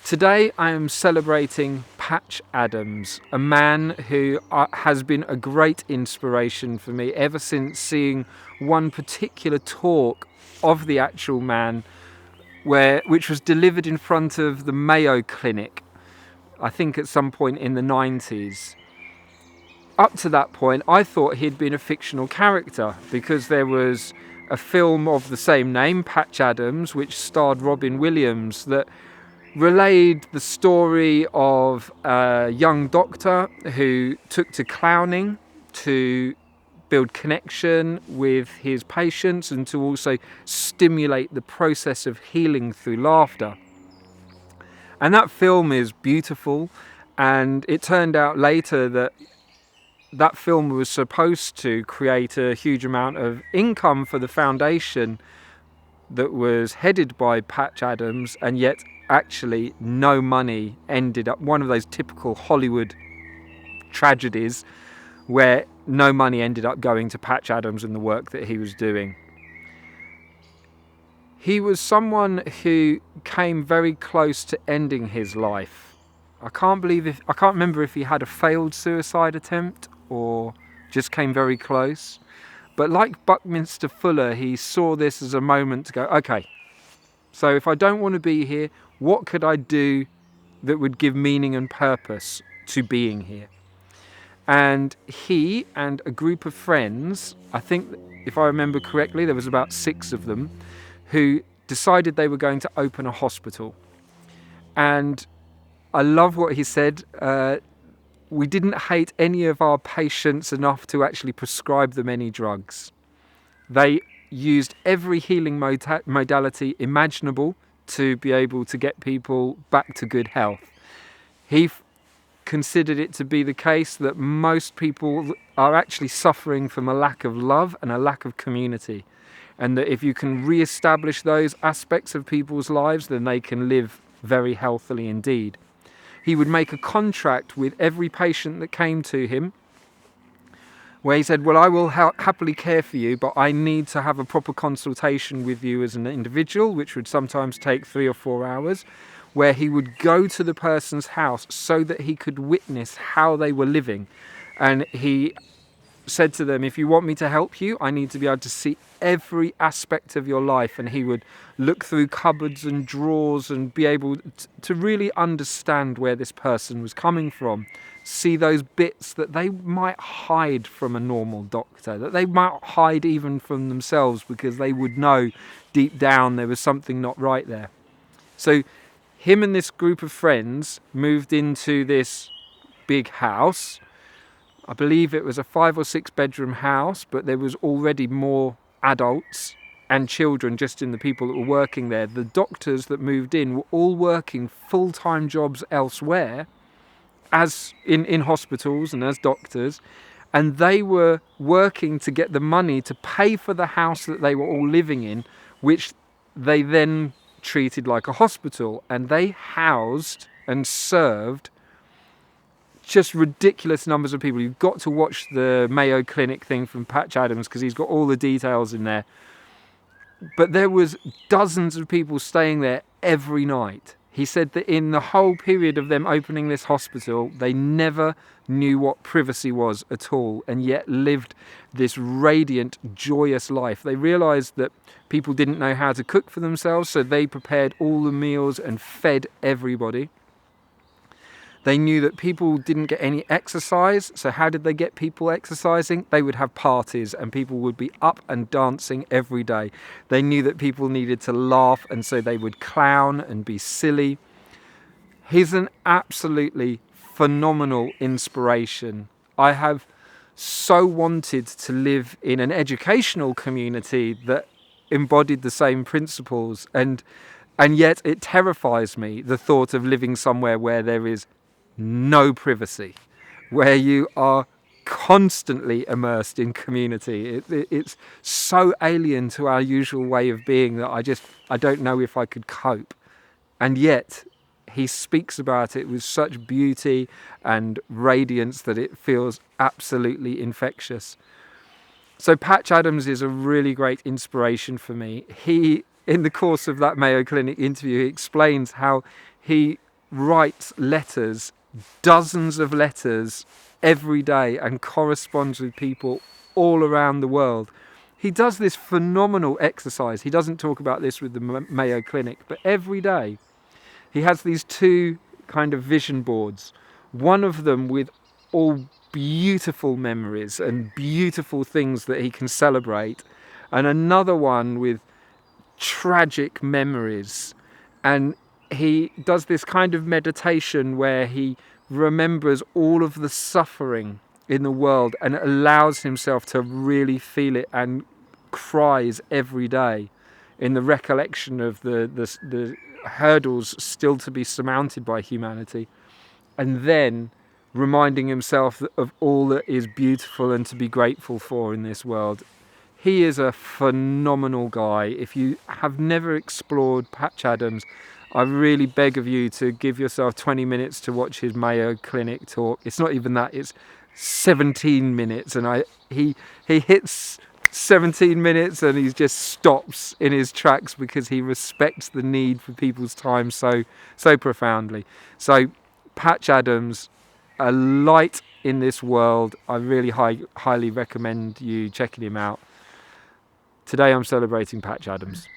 Today I am celebrating Patch Adams, a man who has been a great inspiration for me ever since seeing one particular talk of the actual man which was delivered in front of the Mayo Clinic, I think at some point in the 90s. Up to that point, I thought he'd been a fictional character because there was a film of the same name, Patch Adams, which starred Robin Williams, that relayed the story of a young doctor who took to clowning to build connection with his patients and to also stimulate the process of healing through laughter. And that film is beautiful, and it turned out later that that film was supposed to create a huge amount of income for the foundation that was headed by Patch Adams, and yet actually no money ended up, one of those typical Hollywood tragedies where no money ended up going to Patch Adams and the work that he was doing. He was someone who came very close to ending his life. I can't remember if he had a failed suicide attempt or just came very close. But like Buckminster Fuller, he saw this as a moment to go, okay, so if I don't want to be here, what could I do that would give meaning and purpose to being here? And he and a group of friends, I think if I remember correctly, there was about 6 of them, who decided they were going to open a hospital. And I love what he said. We didn't hate any of our patients enough to actually prescribe them any drugs. They used every healing modality imaginable to be able to get people back to good health. He considered it to be the case that most people are actually suffering from a lack of love and a lack of community, and that if you can re-establish those aspects of people's lives, then they can live very healthily indeed. He would make a contract with every patient that came to him where he said, well, I will happily care for you, but I need to have a proper consultation with you as an individual, which would sometimes take 3 or 4 hours, where he would go to the person's house so that he could witness how they were living. And he said to them, if you want me to help you, I need to be able to see every aspect of your life. And he would look through cupboards and drawers and be able to really understand where this person was coming from, see those bits that they might hide from a normal doctor, that they might hide even from themselves, because they would know deep down there was something not right there. So him and this group of friends moved into this big house. I believe it was a 5 or 6 bedroom house, but there was already more adults and children just in the people that were working there. The doctors that moved in were all working full-time jobs elsewhere, as in hospitals and as doctors, and they were working to get the money to pay for the house that they were all living in, which they then treated like a hospital, and they housed and served just ridiculous numbers of people. You've got to watch the Mayo Clinic thing from Patch Adams because he's got all the details in there. But there was dozens of people staying there every night. He said that in the whole period of them opening this hospital, they never knew what privacy was at all, and yet lived this radiant, joyous life. They realised that people didn't know how to cook for themselves, so they prepared all the meals and fed everybody. They knew that people didn't get any exercise, so how did they get people exercising? They would have parties and people would be up and dancing every day. They knew that people needed to laugh, and so they would clown and be silly. He's an absolutely phenomenal inspiration. I have so wanted to live in an educational community that embodied the same principles, and yet it terrifies me, the thought of living somewhere where there is no privacy, where you are constantly immersed in community. It's so alien to our usual way of being that I don't know if I could cope. And yet he speaks about it with such beauty and radiance that it feels absolutely infectious. So Patch Adams is a really great inspiration for me. He, in the course of that Mayo Clinic interview, he explains how he writes letters, dozens of letters every day, and corresponds with people all around the world. He does this phenomenal exercise. He doesn't talk about this with the Mayo Clinic, but every day he has these two kind of vision boards. One of them with all beautiful memories and beautiful things that he can celebrate, and another one with tragic memories. And he does this kind of meditation where he remembers all of the suffering in the world and allows himself to really feel it, and cries every day in the recollection of the hurdles still to be surmounted by humanity, and then reminding himself of all that is beautiful and to be grateful for in this world. He is a phenomenal guy. If you have never explored Patch Adams, I really beg of you to give yourself 20 minutes to watch his Mayo Clinic talk. It's not even that, it's 17 minutes, and he hits 17 minutes and he just stops in his tracks because he respects the need for people's time so profoundly. So Patch Adams, a light in this world. I really highly recommend you checking him out. Today I'm celebrating Patch Adams.